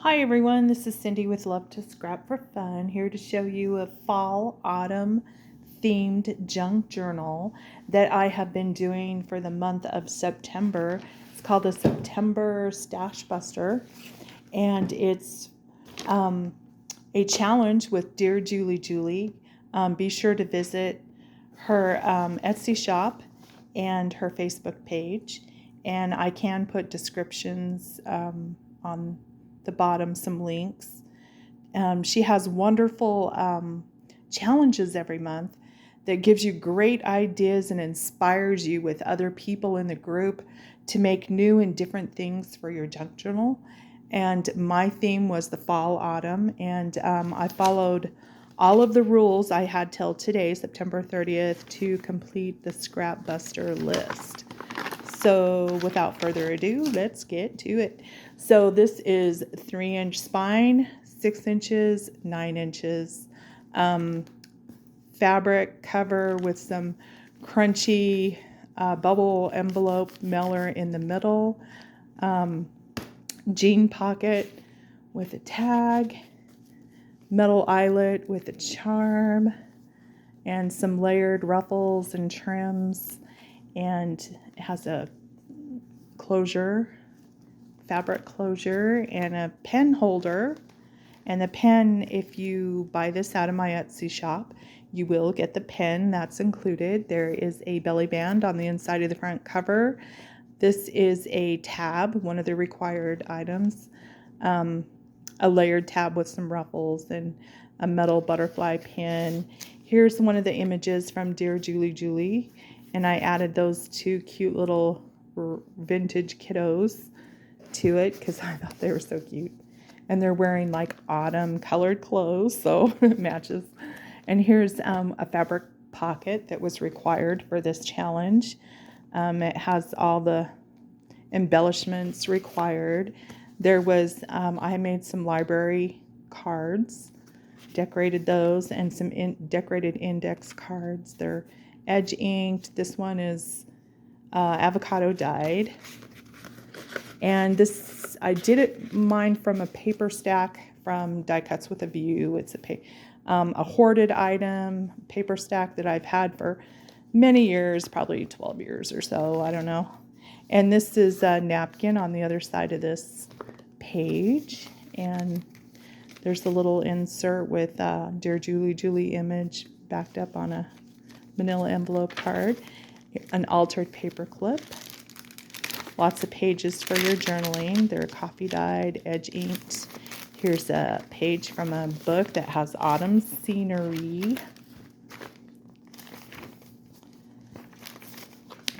Hi everyone, this is Cindy with Love to Scrap for Fun, here to show you a fall-autumn themed junk journal that I have been doing for the month of September. It's called the September Stash Buster, and it's a challenge with DearJulieJulie. Be sure to visit her Etsy shop and her Facebook page, and I can put descriptions on the bottom, some links. She has wonderful challenges every month that gives you great ideas and inspires you with other people in the group to make new and different things for your junk journal. And my theme was the fall autumn, and I followed all of the rules. I had till today, September 30th, to complete the Scrap Buster list. So without further ado, let's get to it. So this is 3-inch spine, 6 inches, 9 inches, fabric cover with some crunchy bubble envelope mailer in the middle, jean pocket with a tag, metal eyelet with a charm, and some layered ruffles and trims, and it has a closure, fabric closure, and a pen holder. And the pen, if you buy this out of my Etsy shop, you will get the pen that's included. There is a belly band on the inside of the front cover. This is a tab, one of the required items, a layered tab with some ruffles and a metal butterfly pin. Here's one of the images from DearJulieJulie, and I added those two cute little vintage kiddos to it because I thought they were so cute. And they're wearing like autumn colored clothes, so it matches. And here's a fabric pocket that was required for this challenge. It has all the embellishments required. There was, I made some library cards, decorated those, and some decorated index cards. They're edge inked. This one is avocado dyed. And this, I did mine from a paper stack from Die Cuts with a View. It's a hoarded item, paper stack that I've had for many years, probably 12 years or so, I don't know. And this is a napkin on the other side of this page. And there's a little insert with DearJulieJulie image backed up on a manila envelope card, an altered paper clip. Lots of pages for your journaling. They're coffee dyed, edge inked. Here's a page from a book that has autumn scenery.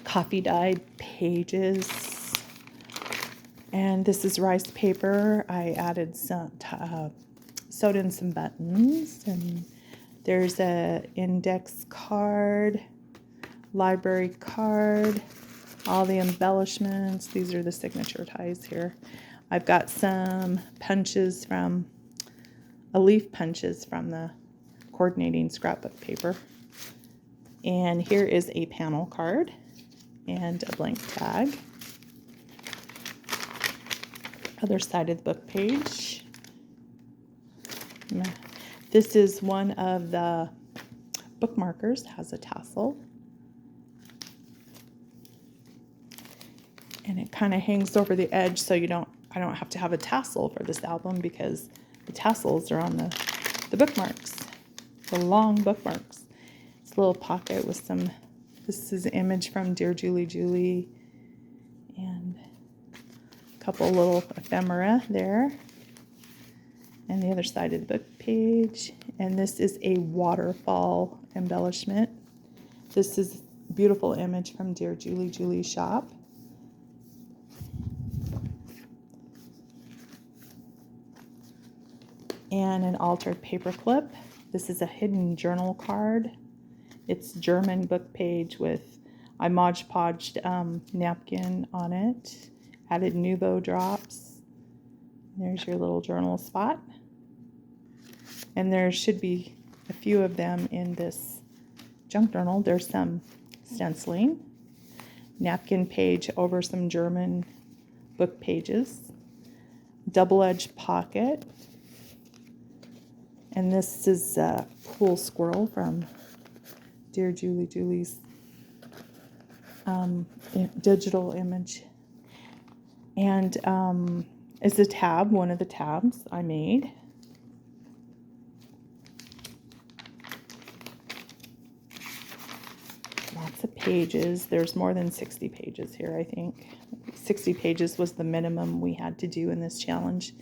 Coffee dyed pages. And this is rice paper. I added some, sewed in some buttons. And there's a index card, library card, all the embellishments. These are the signature ties here. I've got some punches from, leaf punches from the coordinating scrapbook paper. And here is a panel card and a blank tag. Other side of the book page. This is one of the bookmarkers, has a tassel. And it kind of hangs over the edge, so I don't have to have a tassel for this album because the tassels are on the bookmarks, the long bookmarks. It's a little pocket with some, this is an image from DearJulieJulie, and a couple little ephemera there. And the other side of the book page. And this is a waterfall embellishment. This is a beautiful image from DearJulieJulie shop. And an altered paper clip. This is a hidden journal card. It's German book page with, I Mod Podged napkin on it. Added Nuvo drops. There's your little journal spot. And there should be a few of them in this junk journal. There's some stenciling. Napkin page over some German book pages. double-edged pocket. And this is a cool squirrel from Dear Julie Julie's digital image. And it's a tab, one of the tabs I made. Lots of pages. There's more than 60 pages here, I think. 60 pages was the minimum we had to do in this challenge.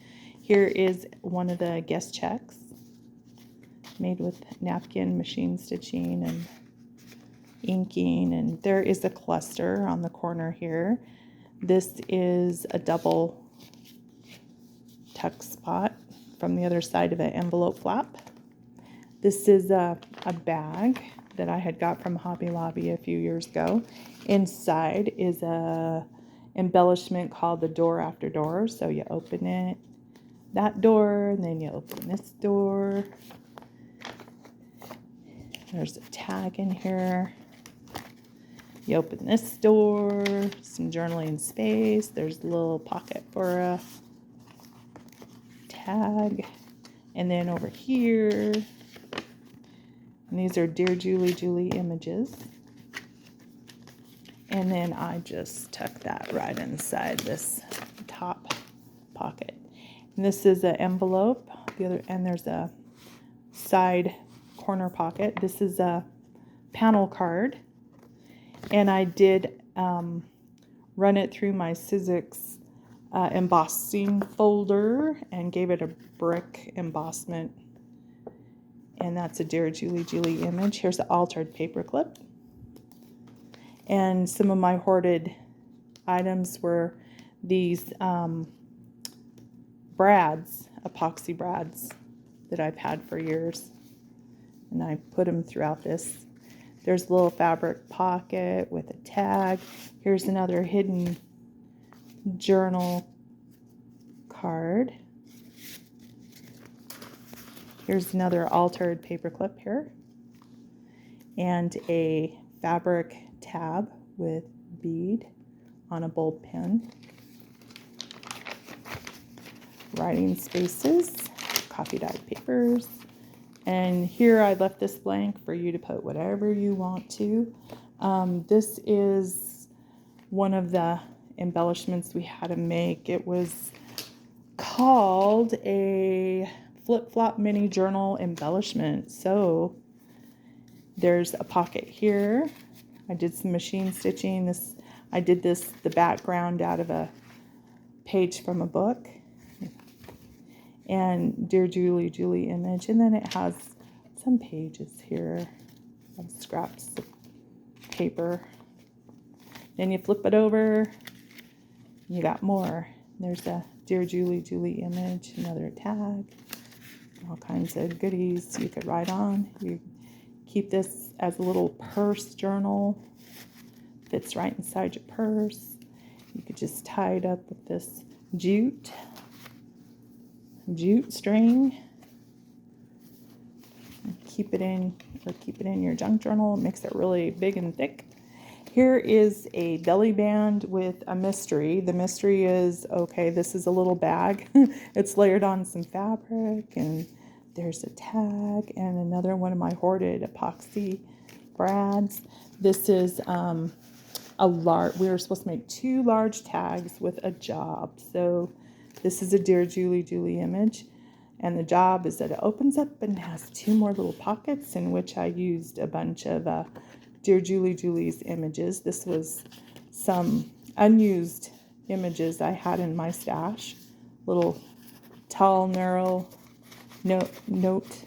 Here is one of the guest checks made with napkin machine stitching and inking, and there is a cluster on the corner here. This is a double tuck spot from the other side of an envelope flap. This is a bag that I had got from Hobby Lobby a few years ago. Inside is a embellishment called the door after door. So you open it, that door, and then you open this door. There's a tag in here. You open this door, some journaling space. There's a little pocket for a tag. And then over here, and these are Dear Julie Julie images. And then I just tuck that right inside this top pocket. And this is an envelope. And there's a side corner pocket. This is a panel card. And I did run it through my Sizzix embossing folder and gave it a brick embossment. And that's a Dear Julie Julie image. Here's the altered paper clip. And some of my hoarded items were these brads, epoxy brads that I've had for years. And I put them throughout this. There's a little fabric pocket with a tag. Here's another hidden journal card. Here's another altered paper clip here. And a fabric tab with bead on a bulb pen. Writing spaces, coffee dyed papers. And here I left this blank for you to put whatever you want to. This is one of the embellishments we had to make. It was called a flip-flop mini journal embellishment. So there's a pocket here. I did some machine stitching. I did the background out of a page from a book. And Dear Julie Julie image, and then it has some pages here of scraps of paper. Then you flip it over, you got more. There's a Dear Julie Julie image, another tag, all kinds of goodies you could write on. You keep this as a little purse journal, fits right inside your purse. You could just tie it up with this jute string, and keep it in your junk journal. It makes it really big and thick. Here is a belly band with a mystery. The mystery is, okay, this is a little bag. It's layered on some fabric, and there's a tag and another one of my hoarded epoxy brads. This is we were supposed to make 2 large tags with a job. So this is a Dear Julie Julie image, and the job is that it opens up and has 2 more little pockets in which I used a bunch of Dear Julie Julie's images. This was some unused images I had in my stash. Little tall, narrow note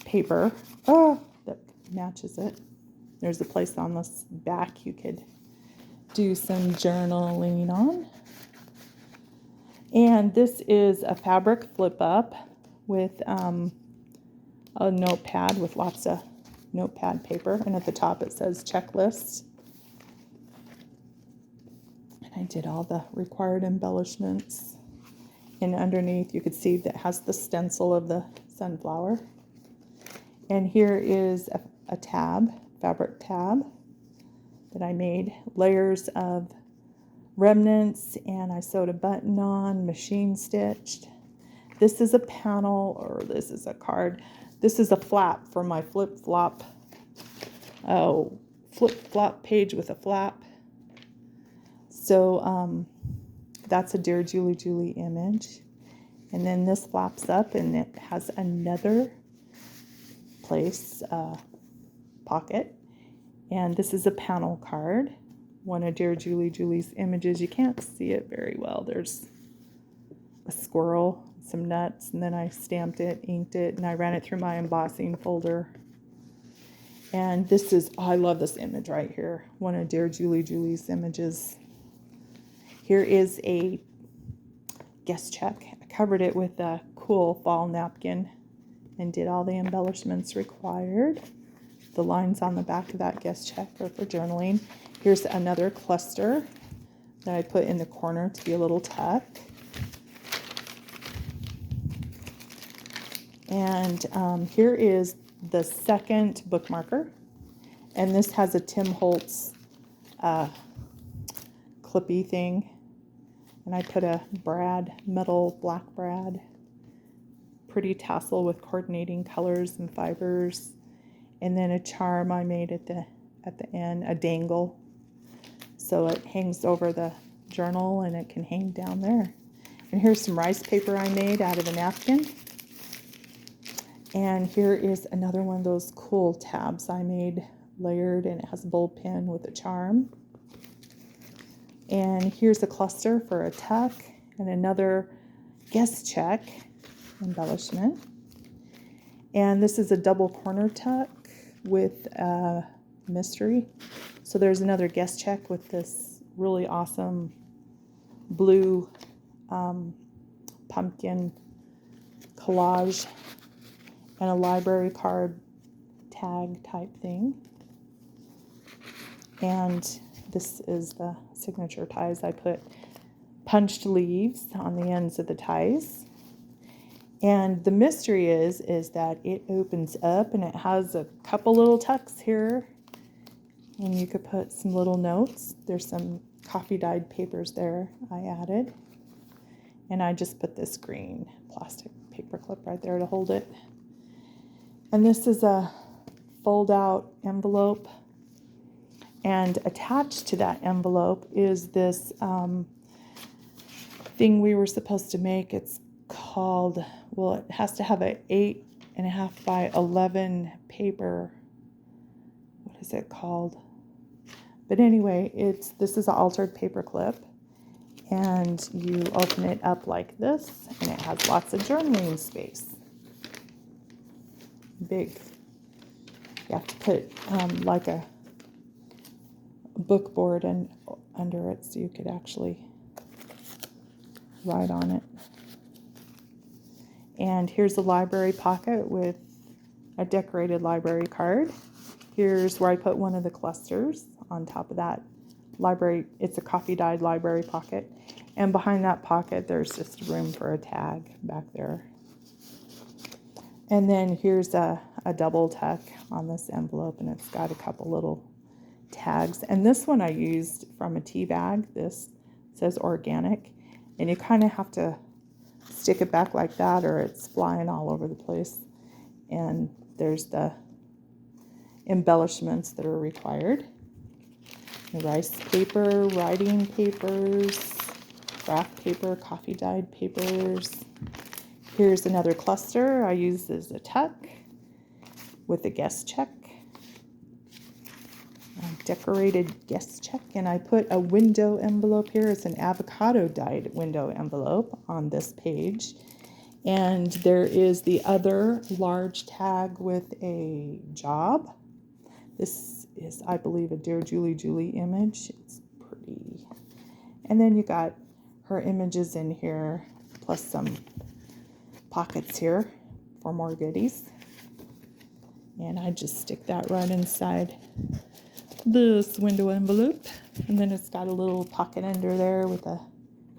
paper. Oh, that matches it. There's a place on this back you could do some journaling on. And this is a fabric flip up with a notepad with lots of notepad paper. And at the top it says checklist. And I did all the required embellishments. And underneath you could see that has the stencil of the sunflower. And here is a tab, fabric tab that I made. Layers of remnants, and I sewed a button on, machine stitched. This is a panel, or this is a card. This is a flap for my flip-flop page with a flap. So that's a Dear Julie Julie image. And then this flaps up and it has another place pocket. And this is a panel card, one of Dear Julie Julie's images. You can't see it very well. There's a squirrel, some nuts, and then I stamped it, inked it, and I ran it through my embossing folder. And this is, oh, I love this image right here, one of Dear Julie Julie's images. Here is a guest check. I covered it with a cool fall napkin and did all the embellishments required. The lines on the back of that guest check are for journaling. Here's another cluster that I put in the corner to be a little tuck. And here is the second bookmarker. And this has a Tim Holtz clippy thing. And I put a metal black brad, pretty tassel with coordinating colors and fibers. And then a charm I made at the end, a dangle. So it hangs over the journal and it can hang down there. And here's some rice paper I made out of a napkin. And here is another one of those cool tabs I made, layered, and it has a bold pin with a charm. And here's a cluster for a tuck and another guest check embellishment. And this is a double corner tuck with a mystery. So there's another guest check with this really awesome blue pumpkin collage and a library card tag type thing. And this is the signature ties. I put punched leaves on the ends of the ties. And the mystery is that it opens up and it has a couple little tucks here. And you could put some little notes. There's some coffee dyed papers there I added. And I just put this green plastic paper clip right there to hold it. And this is a fold out envelope. And attached to that envelope is this thing we were supposed to make. It's called, well, it has to have an 8.5 by 11 paper. What is it called? But anyway, this is an altered paper clip. And you open it up like this, and it has lots of journaling space. Big. You have to put like a book board under it so you could actually write on it. And here's a library pocket with a decorated library card. Here's where I put one of the clusters on top of that library. It's a coffee dyed library pocket. And behind that pocket, there's just room for a tag back there. And then here's a double tuck on this envelope, and it's got a couple little tags. And this one I used from a tea bag. This says organic. And you kind of have to stick it back like that or it's flying all over the place. And there's the embellishments that are required. Rice paper, writing papers, craft paper, coffee dyed papers. Here's another cluster I used as a tuck with a guest check. A decorated guest check, and I put a window envelope here. It's an avocado dyed window envelope on this page. And there is the other large tag with a job. This is, I believe, a Dear Julie Julie image. It's pretty. And then you got her images in here, plus some pockets here for more goodies. And I just stick that right inside this window envelope. And then it's got a little pocket under there with a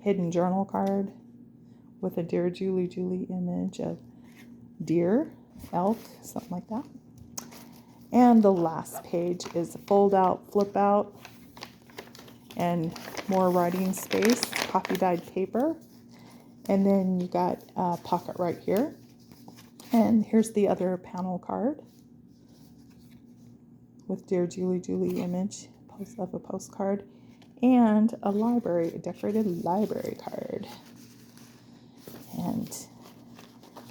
hidden journal card with a Dear Julie Julie image of deer, elk, something like that. And the last page is a fold out, flip out. and more writing space, coffee dyed paper. And then you got a pocket right here. And here's the other panel card with Dear Julie Julie image of a postcard, and a decorated library card. And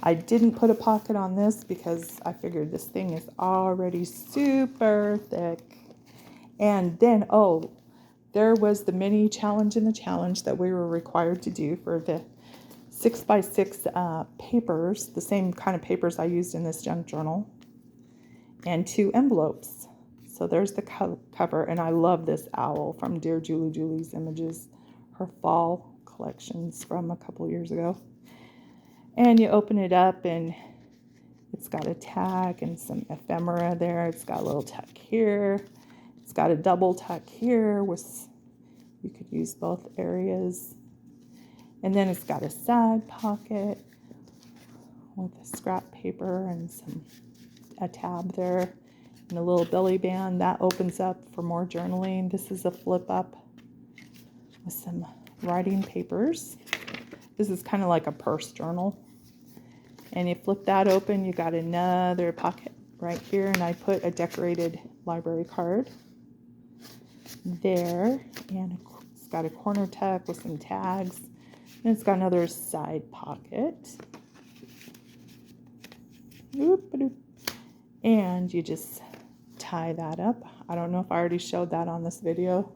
I didn't put a pocket on this because I figured this thing is already super thick. And then, oh, there was the mini challenge in the challenge that we were required to do for the 6x6 papers, the same kind of papers I used in this junk journal, and 2 envelopes. So there's the cover, and I love this owl from Dear Julie Julie's images, her fall collections from a couple years ago. And you open it up, and it's got a tag and some ephemera there. It's got a little tuck here. It's got a double tuck here with, you could use both areas. And then it's got a side pocket with a scrap paper and a tab there. And a little belly band that opens up for more journaling. This is a flip up with some writing papers. This is kind of like a purse journal. And you flip that open, you got another pocket right here. And I put a decorated library card there. And it's got a corner tuck with some tags. And it's got another side pocket. And you just tie that up. I don't know if I already showed that on this video.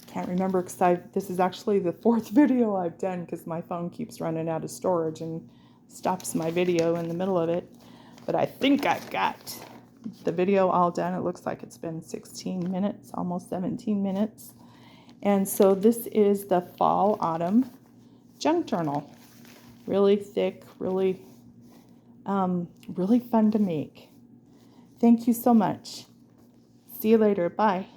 Can't remember because this is actually the 4th video I've done because my phone keeps running out of storage and stops my video in the middle of it. But I think I've got the video all done. It looks like it's been 16 minutes, almost 17 minutes. And so this is the fall autumn junk journal. Really thick, really fun to make. Thank you so much. See you later. Bye.